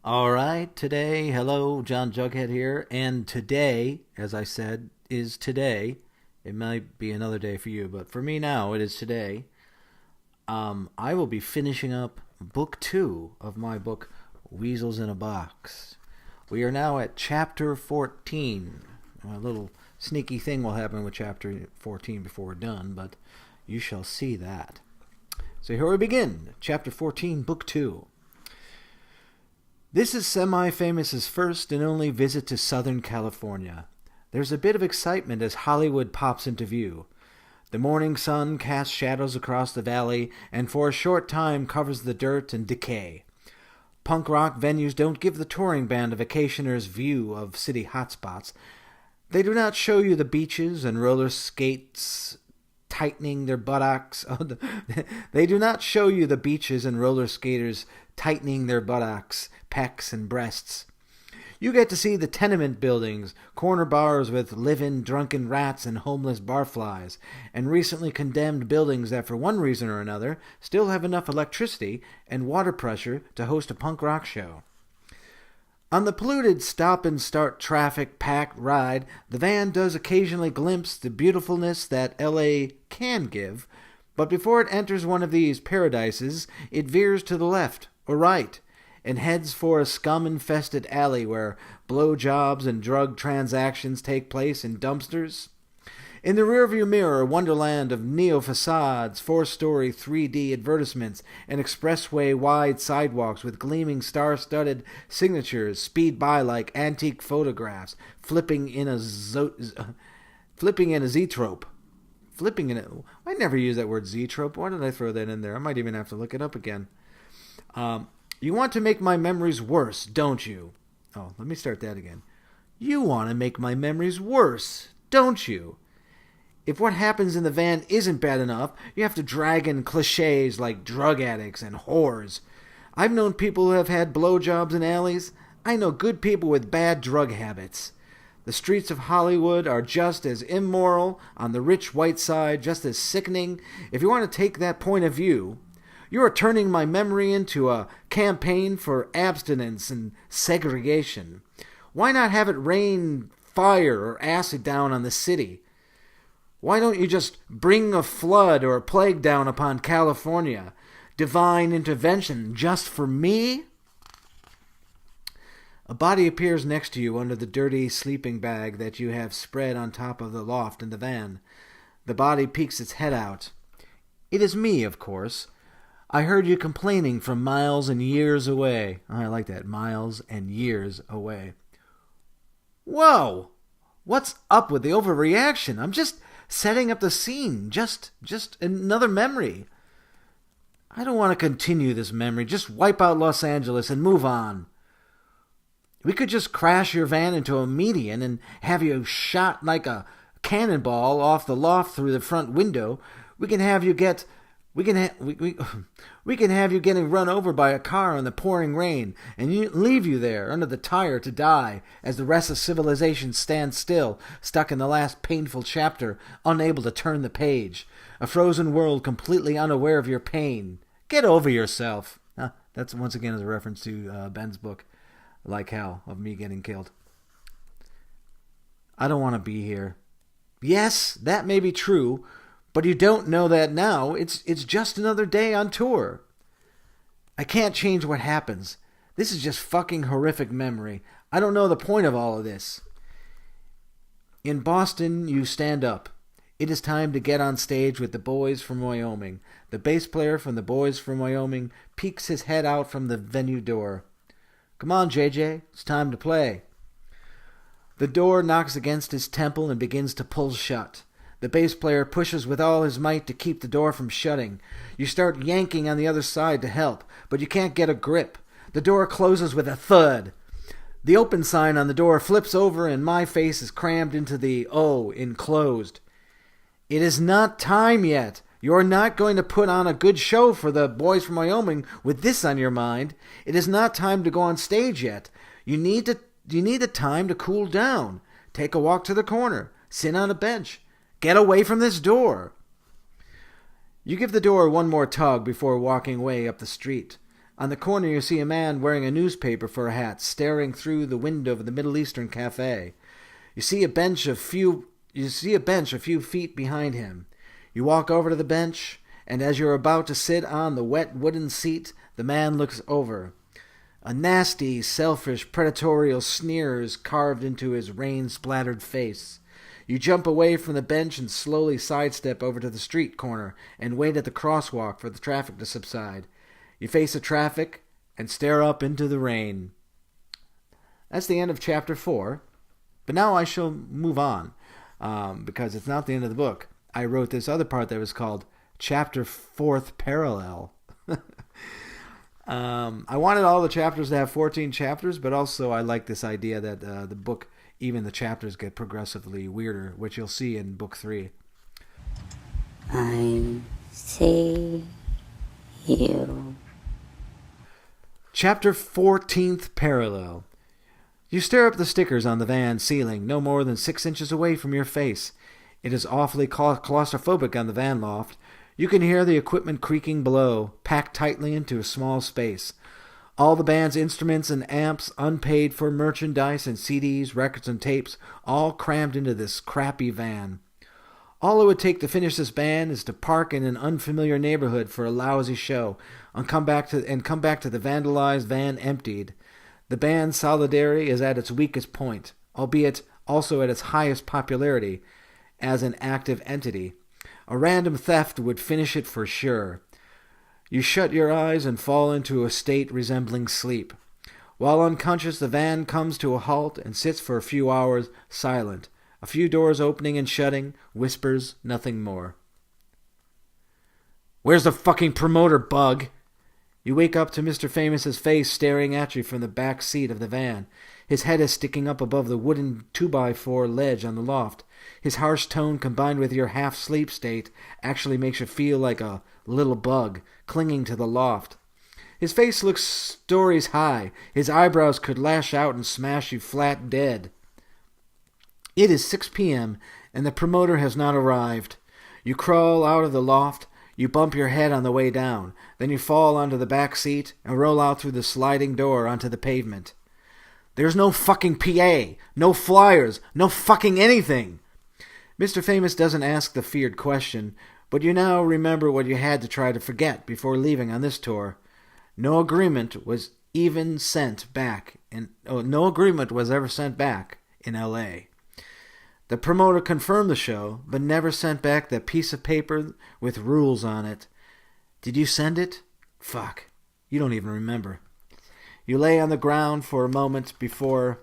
All right, today, hello, John Jughead here, and today, as I said, is today. It might be another day for you, but for me now, it is today. I will be finishing up book 2 of my book, Weasels in a Box. We are now at chapter 14. A little sneaky thing will happen with chapter 14 before we're done, but you shall see that. So here we begin, chapter 14, book 2. This is Semi-Famous's first and only visit to Southern California. There's a bit of excitement as Hollywood pops into view. The morning sun casts shadows across the valley and for a short time covers the dirt and decay. Punk rock venues don't give the touring band a vacationer's view of city hotspots. They do not show you the beaches and roller skates tightening their buttocks. They do not show you the beaches and roller skaters tightening their buttocks, pecs, and breasts. You get to see the tenement buildings, corner bars with live-in drunken rats and homeless barflies, and recently condemned buildings that for one reason or another still have enough electricity and water pressure to host a punk rock show. On the polluted stop-and-start traffic-packed ride, the van does occasionally glimpse the beautifulness that L.A. can give, but before it enters one of these paradises, it veers to the left or right and heads for a scum-infested alley where blowjobs and drug transactions take place in dumpsters. In the rearview mirror, a wonderland of neo-facades, 4-story 3D advertisements, and expressway-wide sidewalks with gleaming star-studded signatures speed by like antique photographs, flipping in a Z-trope. I never use that word Z-trope. Why did I throw that in there? I might even have to look it up again. You want to make my memories worse, don't you? Oh, let me start that again. You want to make my memories worse, don't you? If what happens in the van isn't bad enough, you have to drag in cliches like drug addicts and whores. I've known people who have had blowjobs in alleys. I know good people with bad drug habits. The streets of Hollywood are just as immoral, on the rich white side, just as sickening. If you want to take that point of view, you are turning my memory into a campaign for abstinence and segregation. Why not have it rain fire or acid down on the city? Why don't you just bring a flood or a plague down upon California? Divine intervention just for me? A body appears next to you under the dirty sleeping bag that you have spread on top of the loft in the van. The body peeks its head out. It is me, of course. I heard you complaining from miles and years away. I like that, miles and years away. Whoa! What's up with the overreaction? I'm just setting up the scene. Just another memory. I don't want to continue this memory. Just wipe out Los Angeles and move on. We could just crash your van into a median and have you shot like a cannonball off the loft through the front window. We can have you getting run over by a car in the pouring rain and leave you there under the tire to die as the rest of civilization stands still, stuck in the last painful chapter, unable to turn the page. A frozen world completely unaware of your pain. Get over yourself. That's once again as a reference to Ben's book, Like Hell, of me getting killed. I don't want to be here. Yes, that may be true, but you don't know that now. It's just another day on tour. I can't change what happens. This is just fucking horrific memory. I don't know the point of all of this. In Boston, you stand up. It is time to get on stage with the boys from Wyoming. The bass player from the boys from Wyoming peeks his head out from the venue door. Come on, JJ. It's time to play. The door knocks against his temple and begins to pull shut. The bass player pushes with all his might to keep the door from shutting. You start yanking on the other side to help, but you can't get a grip. The door closes with a thud. The open sign on the door flips over and my face is crammed into the O in closed. It is not time yet. You're not going to put on a good show for the boys from Wyoming with this on your mind. It is not time to go on stage yet. You need the time to cool down. Take a walk to the corner. Sit on a bench. Get away from this door. You give the door one more tug before walking away up the street. On the corner you see a man wearing a newspaper for a hat staring through the window of the Middle Eastern cafe. You see a bench a few feet behind him. You walk over to the bench, and as you're about to sit on the wet wooden seat, the man looks over. A nasty, selfish, predatorial sneer is carved into his rain-splattered face. You jump away from the bench and slowly sidestep over to the street corner and wait at the crosswalk for the traffic to subside. You face the traffic and stare up into the rain. That's the end of chapter 4. But now I shall move on, because it's not the end of the book. I wrote this other part that was called Chapter 4th Parallel. I wanted all the chapters to have 14 chapters, but also I like this idea that the book, even the chapters get progressively weirder, which you'll see in book 3. I see you. Chapter 14th Parallel. You stare up the stickers on the van ceiling, no more than 6 inches away from your face. It is awfully claustrophobic on the van loft. You can hear the equipment creaking below, packed tightly into a small space. All the band's instruments and amps, unpaid for merchandise and CDs, records and tapes, all crammed into this crappy van. All it would take to finish this band is to park in an unfamiliar neighborhood for a lousy show and come back to the vandalized van emptied. The band's solidarity is at its weakest point, albeit also at its highest popularity as an active entity. A random theft would finish it for sure. You shut your eyes and fall into a state resembling sleep. While unconscious, the van comes to a halt and sits for a few hours silent. A few doors opening and shutting, whispers, nothing more. "Where's the fucking promoter, Bug?" You wake up to Mr. Famous's face staring at you from the back seat of the van. His head is sticking up above the wooden 2x4 ledge on the loft. His harsh tone combined with your half-sleep state actually makes you feel like a little bug clinging to the loft. His face looks stories high. His eyebrows could lash out and smash you flat dead. It is 6 p.m., and the promoter has not arrived. You crawl out of the loft. You bump your head on the way down. Then you fall onto the back seat and roll out through the sliding door onto the pavement. There's no fucking PA, no flyers, no fucking anything. Mr. Famous doesn't ask the feared question, but you now remember what you had to try to forget before leaving on this tour. No agreement was ever sent back in L.A. The promoter confirmed the show, but never sent back that piece of paper with rules on it. Did you send it? Fuck. You don't even remember. You lay on the ground for a moment before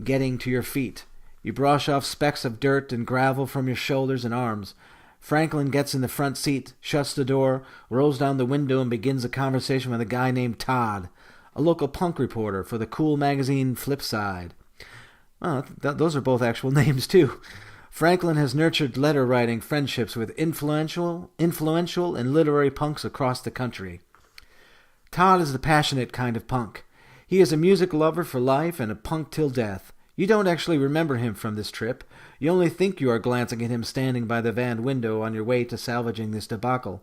getting to your feet. You brush off specks of dirt and gravel from your shoulders and arms. Franklin gets in the front seat, shuts the door, rolls down the window, and begins a conversation with a guy named Todd, a local punk reporter for the cool magazine Flipside. Well, those are both actual names, too. Franklin has nurtured letter-writing friendships with influential and literary punks across the country. Todd is the passionate kind of punk. He is a music lover for life and a punk till death. You don't actually remember him from this trip. You only think you are glancing at him standing by the van window on your way to salvaging this debacle.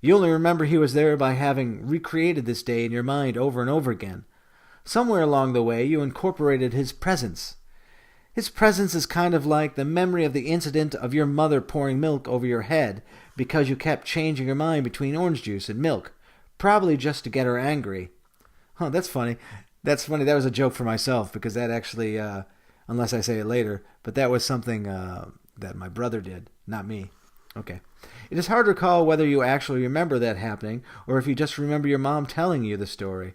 You only remember he was there by having recreated this day in your mind over and over again. Somewhere along the way, you incorporated his presence. His presence is kind of like the memory of the incident of your mother pouring milk over your head because you kept changing your mind between orange juice and milk, probably just to get her angry. Huh, that's funny. That's funny. That was a joke for myself because that actually, unless I say it later, but that was something that my brother did, not me. Okay. It is hard to recall whether you actually remember that happening or if you just remember your mom telling you the story.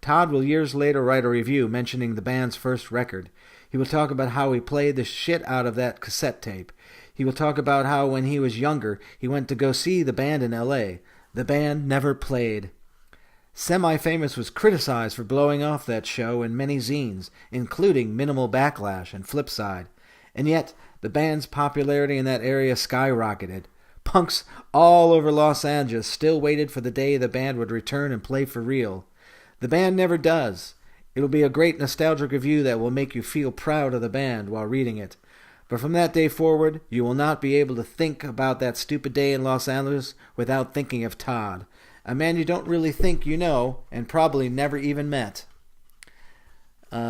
Todd will years later write a review mentioning the band's first record. He will talk about how he played the shit out of that cassette tape. He will talk about how when he was younger, he went to go see the band in L.A. The band never played. Semi-Famous was criticized for blowing off that show in many zines, including Minimal Backlash and Flipside. And yet, the band's popularity in that area skyrocketed. Punks all over Los Angeles still waited for the day the band would return and play for real. The band never does. It will be a great nostalgic review that will make you feel proud of the band while reading it. But from that day forward, you will not be able to think about that stupid day in Los Angeles without thinking of Todd. a man you don't really think you know and probably never even met. What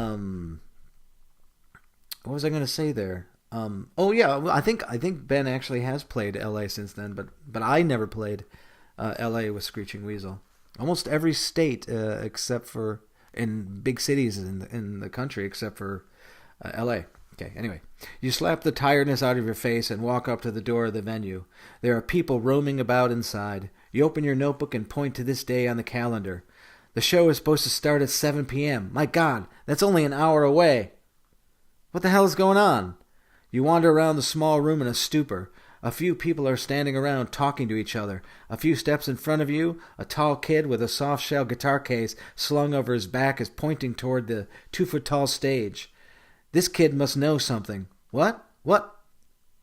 was I going to say there? Oh yeah, well, I think Ben actually has played L.A. since then, but I never played L.A. with Screeching Weasel. Almost every state except for in big cities in the country except for L.A. Okay, anyway. You slap the tiredness out of your face and walk up to the door of the venue. There are people roaming about inside. You open your notebook and point to this day on the calendar. The show is supposed to start at 7 p.m. My God, that's only an hour away. What the hell is going on? You wander around the small room in a stupor. A few people are standing around talking to each other. A few steps in front of you, a tall kid with a soft-shell guitar case slung over his back is pointing toward the 2-foot-tall stage. This kid must know something. What? What?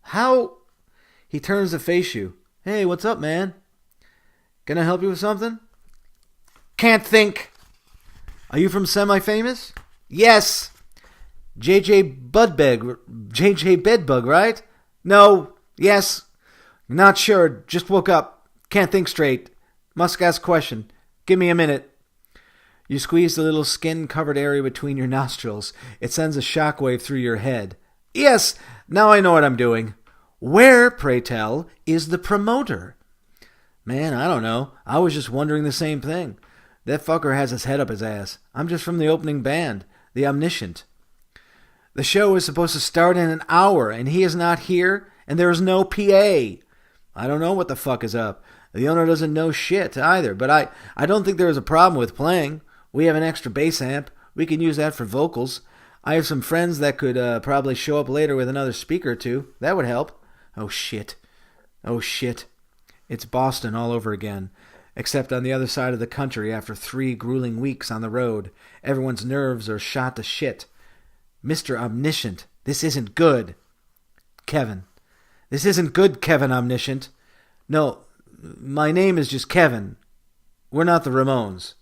How? He turns to face you. Hey, what's up, man? Can I help you with something? Can't think. Are you from Semi-Famous? Yes. JJ Bedbug, right? No. Yes. Not sure. Just woke up. Can't think straight. Must ask question. Give me a minute. You squeeze the little skin-covered area between your nostrils. It sends a shockwave through your head. Yes, now I know what I'm doing. Where, pray tell, is the promoter? Man, I don't know. I was just wondering the same thing. That fucker has his head up his ass. I'm just from the opening band, the Omniscient. The show is supposed to start in an hour, and he is not here, and there is no PA. I don't know what the fuck is up. The owner doesn't know shit either, but I don't think there is a problem with playing. We have an extra bass amp. We can use that for vocals. I have some friends that could probably show up later with another speaker or two. That would help. Oh, shit. Oh, shit. It's Boston all over again. Except on the other side of the country after 3 grueling weeks on the road. Everyone's nerves are shot to shit. Mr. Omniscient, this isn't good. Kevin. This isn't good, Kevin Omniscient. No, my name is just Kevin. We're not the Ramones.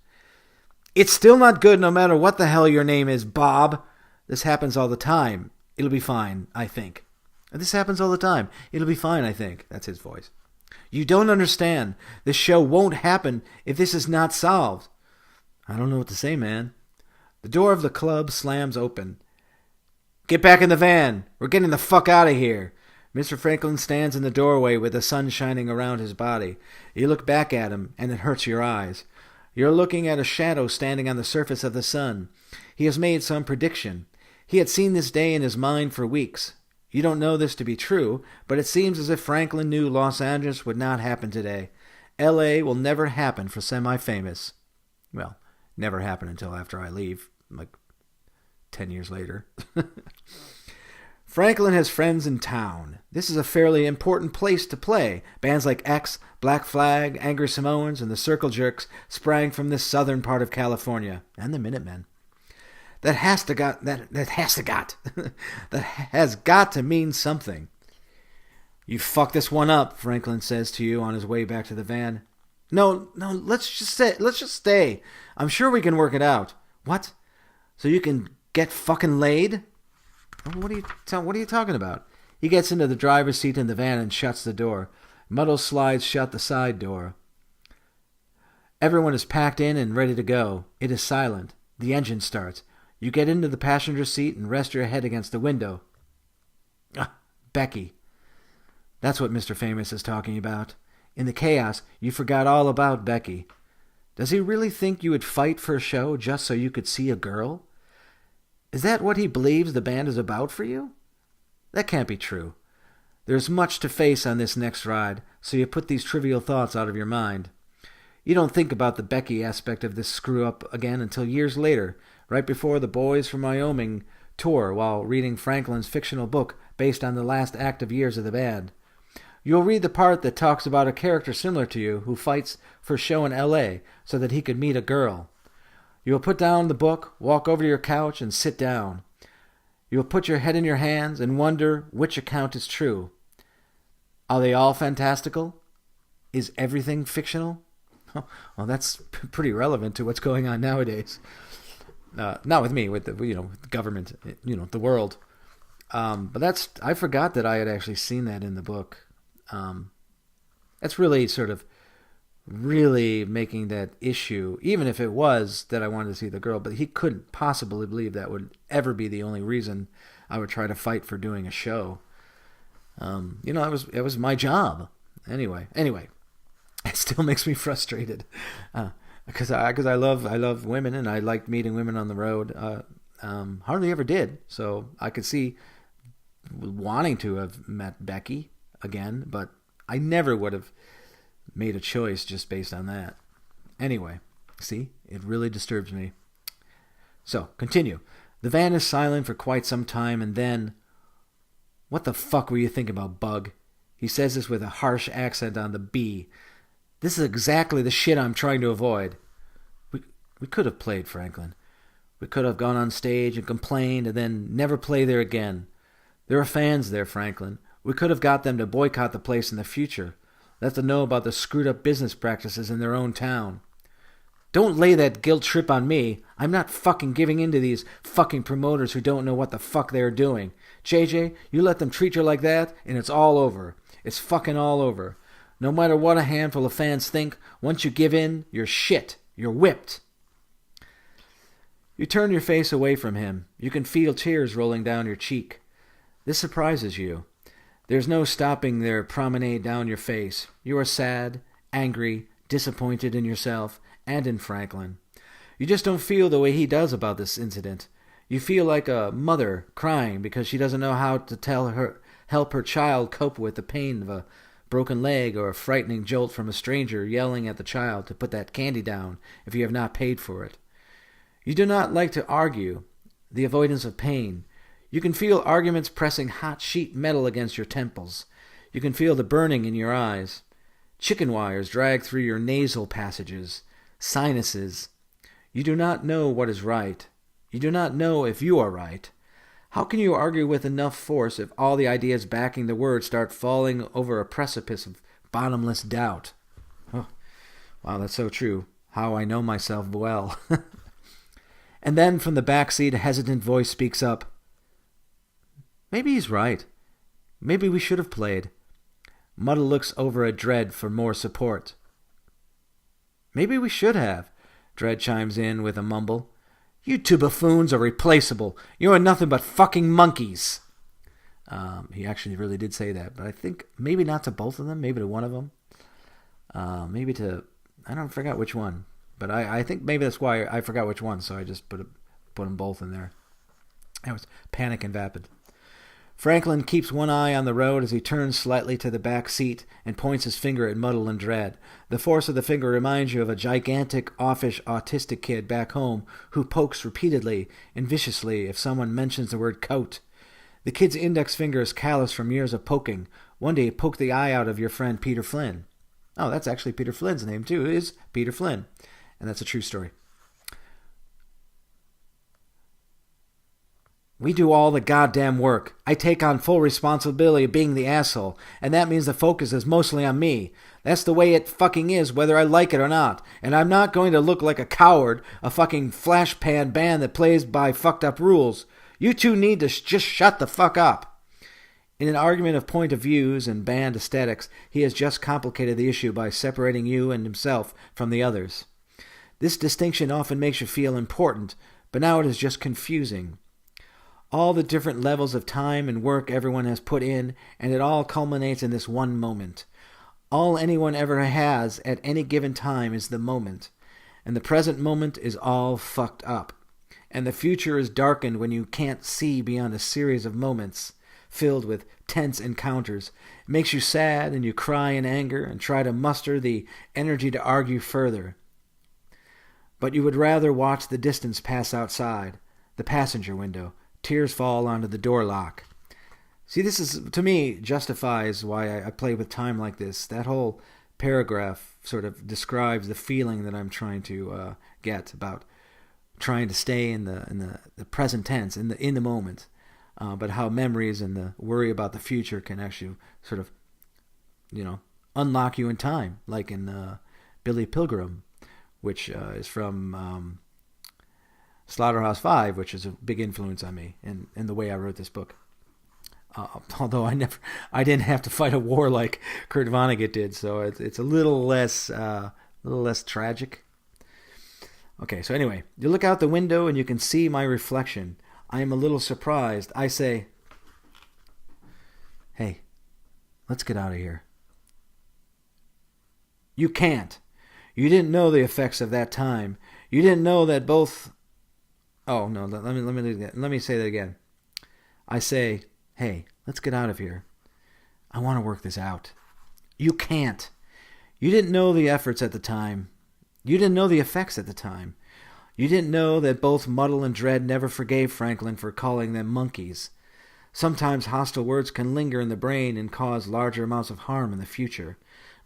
It's still not good no matter what the hell your name is, Bob. This happens all the time. It'll be fine, I think. This happens all the time. It'll be fine, I think. That's his voice. You don't understand. This show won't happen if this is not solved. I don't know what to say, man. The door of the club slams open. Get back in the van. We're getting the fuck out of here. Mr. Franklin stands in the doorway with the sun shining around his body. You look back at him, and it hurts your eyes. You're looking at a shadow standing on the surface of the sun. He has made some prediction. He had seen this day in his mind for weeks. You don't know this to be true, but it seems as if Franklin knew Los Angeles would not happen today. L.A. will never happen for Semi-Famous. Well, never happen until after I leave, like 10 years later. Franklin has friends in town. This is a fairly important place to play. Bands like X, Black Flag, Angry Samoans, and the Circle Jerks sprang from this southern part of California, and the Minutemen. That has got to mean something. You fucked this one up, Franklin says to you on his way back to the van. No, let's just stay. I'm sure we can work it out. What? So you can get fucking laid? What are you talking about? He gets into the driver's seat in the van and shuts the door. Muddle slides shut the side door. Everyone is packed in and ready to go. It is silent. The engine starts. You get into the passenger seat and rest your head against the window. Becky. That's what Mr. Famous is talking about. In the chaos, you forgot all about Becky. Does he really think you would fight for a show just so you could see a girl? Is that what he believes the band is about for you? That can't be true. There's much to face on this next ride, so you put these trivial thoughts out of your mind. You don't think about the Becky aspect of this screw-up again until years later, right before the Boys from Wyoming tour while reading Franklin's fictional book based on the last active years of the band. You'll read the part that talks about a character similar to you who fights for a show in L.A. so that he could meet a girl. You'll put down the book, walk over to your couch, and sit down. You'll put your head in your hands and wonder which account is true. Are they all fantastical? Is everything fictional? Well, that's pretty relevant to what's going on nowadays. Not with me, with the government, the world. But I forgot that I had actually seen that in the book. That's really sort of really making that issue, even if it was that I wanted to see the girl, but he couldn't possibly believe that would ever be the only reason I would try to fight for doing a show. It was my job. Anyway, it still makes me frustrated because I love women and I like meeting women on the road. Hardly ever did, so I could see wanting to have met Becky again, but I never would have made a choice just based on that. Anyway, see, it really disturbs me. So, continue. The van is silent for quite some time, and then, "What the fuck were you thinking about, Bug?" He says this with a harsh accent on the B. "This is exactly the shit I'm trying to avoid." We could have played, Franklin. We could have gone on stage and complained and then never play there again. There are fans there, Franklin. We could have got them to boycott the place in the future. Let them know about the screwed up business practices in their own town. Don't lay that guilt trip on me. I'm not fucking giving in to these fucking promoters who don't know what the fuck they're doing. JJ, you let them treat you like that, and it's all over. It's fucking all over. No matter what a handful of fans think, once you give in, you're shit. You're whipped. You turn your face away from him. You can feel tears rolling down your cheek. This surprises you. There's no stopping their promenade down your face. You are sad, angry, disappointed in yourself and in Franklin. You just don't feel the way he does about this incident. You feel like a mother crying because she doesn't know how to help her child cope with the pain of a broken leg or a frightening jolt from a stranger yelling at the child to put that candy down if you have not paid for it. You do not like to argue, the avoidance of pain. You can feel arguments pressing hot sheet metal against your temples. You can feel the burning in your eyes. Chicken wires drag through your nasal passages, sinuses. You do not know what is right. You do not know if you are right. How can you argue with enough force if all the ideas backing the words start falling over a precipice of bottomless doubt? Oh, wow, that's so true. How I know myself well. And then from the back seat, a hesitant voice speaks up. Maybe he's right. Maybe we should have played. Muddle looks over at Dredd for more support. Maybe we should have, Dredd chimes in with a mumble. You two buffoons are replaceable. You are nothing but fucking monkeys. He actually really did say that, but I think maybe not to both of them, maybe to one of them. Maybe to, I don't forget which one. But I think maybe that's why I forgot which one, so I just put them both in there. It was panic and vapid. Franklin keeps one eye on the road as he turns slightly to the back seat and points his finger at Muddle and Dredd. The force of the finger reminds you of a gigantic, offish, autistic kid back home who pokes repeatedly and viciously if someone mentions the word coat. The kid's index finger is calloused from years of poking. One day he poked the eye out of your friend Peter Flynn. Oh, that's actually Peter Flynn's name, too. It is Peter Flynn. And that's a true story. We do all the goddamn work. I take on full responsibility of being the asshole, and that means the focus is mostly on me. That's the way it fucking is, whether I like it or not. And I'm not going to look like a coward, a fucking flashpan band that plays by fucked up rules. You two need to just shut the fuck up. In an argument of point of views and band aesthetics, he has just complicated the issue by separating you and himself from the others. This distinction often makes you feel important, but now it is just confusing. All the different levels of time and work everyone has put in, and it all culminates in this one moment. All anyone ever has at any given time is the moment, and the present moment is all fucked up. And the future is darkened when you can't see beyond a series of moments filled with tense encounters. It makes you sad, and you cry in anger and try to muster the energy to argue further. But you would rather watch the distance pass outside, the passenger window. Tears fall onto the door lock. See, this is, to me, justifies why I play with time like this. That whole paragraph sort of describes the feeling that I'm trying to get about trying to stay in the present tense, in the moment, but how memories and the worry about the future can actually sort of, unlock you in time, like in Billy Pilgrim, which is from Slaughterhouse-Five, which is a big influence on me and the way I wrote this book. Although I didn't have to fight a war like Kurt Vonnegut did, so it's a little less tragic. Okay, so anyway, you look out the window and you can see my reflection. I am a little surprised. I say, "Hey, let's get out of here." You can't. You didn't know the effects of that time. You didn't know that both. Oh no! Let me say that again. I say, "Hey, let's get out of here. I want to work this out." You can't. You didn't know the efforts at the time. You didn't know the effects at the time. You didn't know that both Muddle and Dread never forgave Franklin for calling them monkeys. Sometimes hostile words can linger in the brain and cause larger amounts of harm in the future.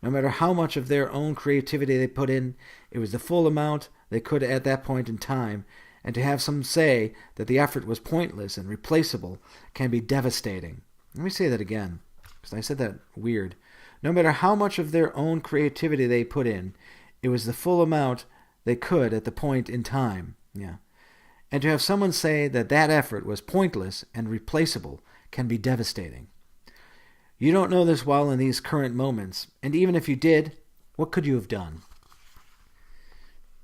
No matter how much of their own creativity they put in, it was the full amount they could at that point in time, and to have some say that the effort was pointless and replaceable can be devastating. Let me say that again, because I said that weird. No matter how much of their own creativity they put in, it was the full amount they could at the point in time. Yeah. And to have someone say that that effort was pointless and replaceable can be devastating. You don't know this well in these current moments, and even if you did, what could you have done?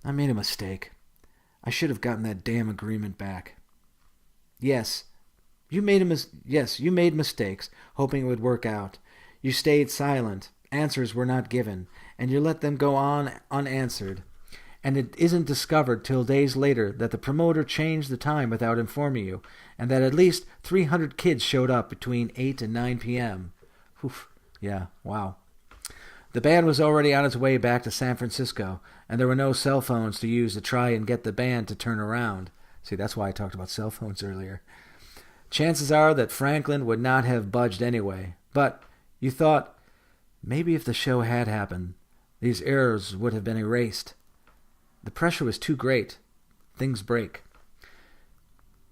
I made a mistake. I should have gotten that damn agreement back. Yes, you made mistakes, hoping it would work out. You stayed silent. Answers were not given, and you let them go on unanswered. And it isn't discovered till days later that the promoter changed the time without informing you, and that at least 300 kids showed up between 8 and 9 p.m. Oof. Yeah, wow. The band was already on its way back to San Francisco, and there were no cell phones to use to try and get the band to turn around. See, that's why I talked about cell phones earlier. Chances are that Franklin would not have budged anyway, but you thought, maybe if the show had happened, these errors would have been erased. The pressure was too great. Things break.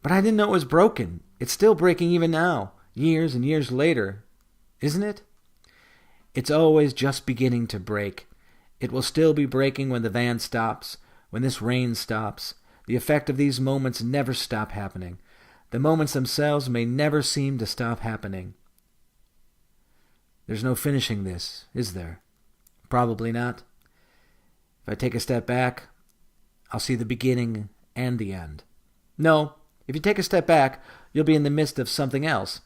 But I didn't know it was broken. It's still breaking even now, years and years later. Isn't it? It's always just beginning to break. It will still be breaking when the van stops, when this rain stops. The effect of these moments never stop happening. The moments themselves may never seem to stop happening. There's no finishing this, is there? Probably not. If I take a step back, I'll see the beginning and the end. No, if you take a step back, you'll be in the midst of something else.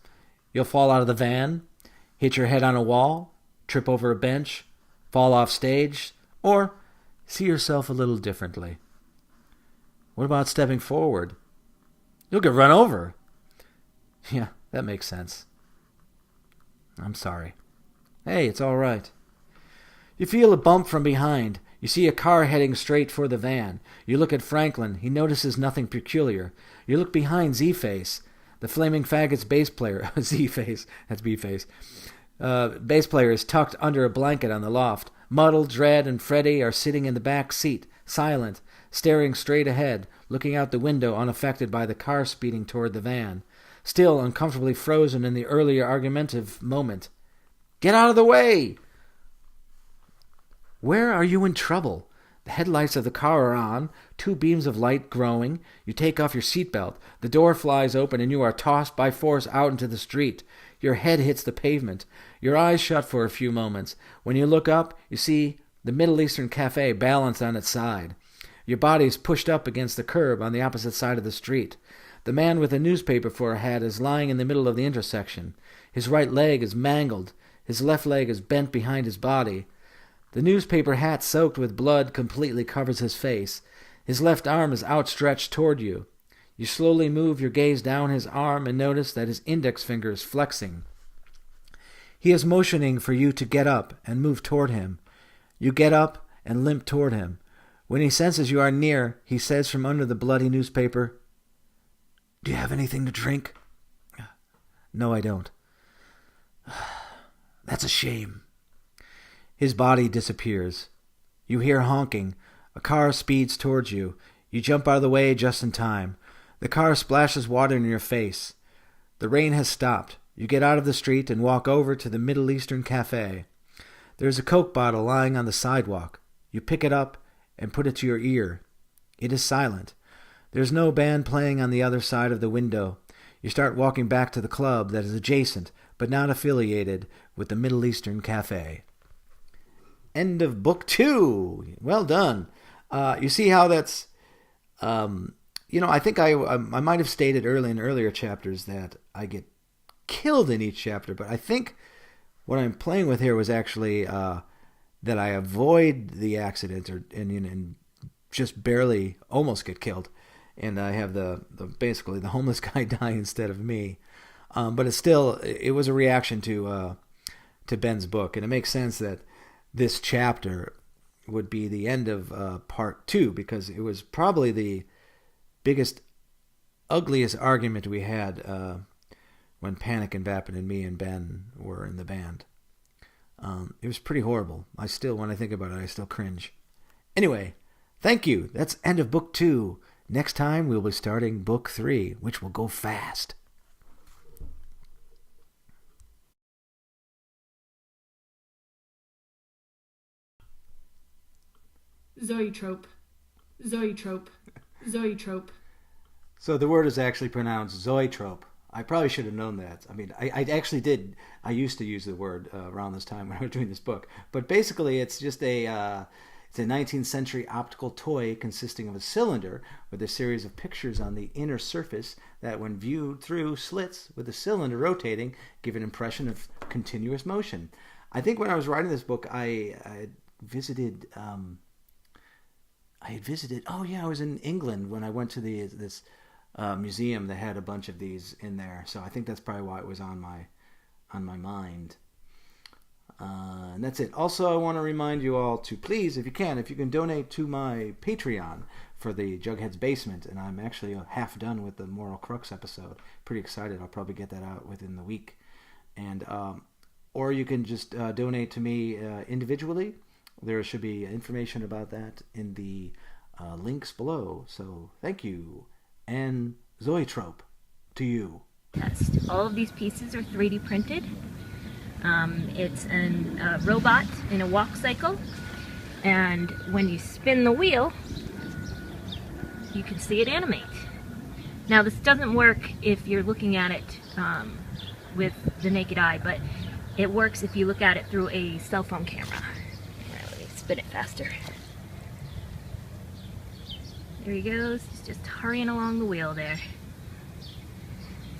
You'll fall out of the van, hit your head on a wall, trip over a bench, fall off stage, or see yourself a little differently. What about stepping forward? You'll get run over. Yeah, that makes sense. I'm sorry. Hey, it's all right. You feel a bump from behind. You see a car heading straight for the van. You look at Franklin. He notices nothing peculiar. You look behind Z-Face, the Flaming Faggot's bass player. Z-Face, that's B-Face. Bass player is tucked under a blanket on the loft. Muddle, Dread, and Freddy are sitting in the back seat, silent, staring straight ahead, looking out the window unaffected by the car speeding toward the van, still uncomfortably frozen in the earlier argumentative moment. Get out of the way! Where are you in trouble? The headlights of the car are on, 2 beams of light growing. You take off your seatbelt. The door flies open and you are tossed by force out into the street. Your head hits the pavement. Your eyes shut for a few moments. When you look up, you see the Middle Eastern cafe balanced on its side. Your body is pushed up against the curb on the opposite side of the street. The man with a newspaper for a hat is lying in the middle of the intersection. His right leg is mangled. His left leg is bent behind his body. The newspaper hat soaked with blood completely covers his face. His left arm is outstretched toward you. You slowly move your gaze down his arm and notice that his index finger is flexing. He is motioning for you to get up and move toward him. You get up and limp toward him. When he senses you are near, he says from under the bloody newspaper, "Do you have anything to drink?" "No, I don't." "That's a shame." His body disappears. You hear honking. A car speeds towards you. You jump out of the way just in time. The car splashes water in your face. The rain has stopped. You get out of the street and walk over to the Middle Eastern cafe. There is a Coke bottle lying on the sidewalk. You pick it up and put it to your ear. It is silent. There is no band playing on the other side of the window. You start walking back to the club that is adjacent but not affiliated with the Middle Eastern cafe. End of book 2. Well done. You see how that's... I think I might have stated in earlier chapters that I get killed in each chapter, but I think what I'm playing with here was actually that I avoid the accident and just barely almost get killed, and I have the basically the homeless guy die instead of me. But it was a reaction to Ben's book, and it makes sense that this chapter would be the end of part 2, because it was probably the biggest, ugliest argument we had when Panic and Vapid and me and Ben were in the band. It was pretty horrible. When I think about it, I still cringe. Anyway, thank you. That's end of book 2. Next time we'll be starting book 3, which will go fast. Zoetrope. Zoetrope. Zoetrope. So the word is actually pronounced zoetrope. I probably should have known that. I mean, I actually did. I used to use the word around this time when I was doing this book. But basically, it's just it's a 19th century optical toy consisting of a cylinder with a series of pictures on the inner surface that, when viewed through slits with the cylinder rotating, give an impression of continuous motion. I think when I was writing this book, I visited. Oh yeah, I was in England when I went to this museum that had a bunch of these in there. So I think that's probably why it was on my mind. And that's it. Also, I want to remind you all to please, if you can donate to my Patreon for the Jughead's Basement. And I'm actually half done with the Moral Crux episode. Pretty excited. I'll probably get that out within the week. And or you can just donate to me individually. There should be information about that in the links below. So thank you. And Zoetrope, to you. All of these pieces are 3D printed. It's a robot in a walk cycle. And when you spin the wheel, you can see it animate. Now this doesn't work if you're looking at it with the naked eye, but it works if you look at it through a cell phone camera. Spin it faster. There he goes. He's just hurrying along the wheel there.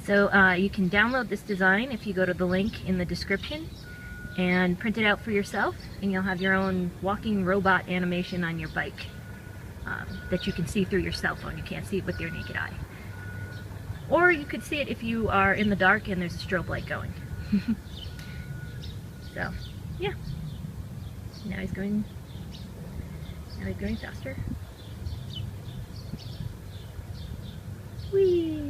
So you can download this design if you go to the link in the description and print it out for yourself, and you'll have your own walking robot animation on your bike that you can see through your cell phone. You can't see it with your naked eye. Or you could see it if you are in the dark and there's a strobe light going. So, yeah. Now he's going faster. Whee!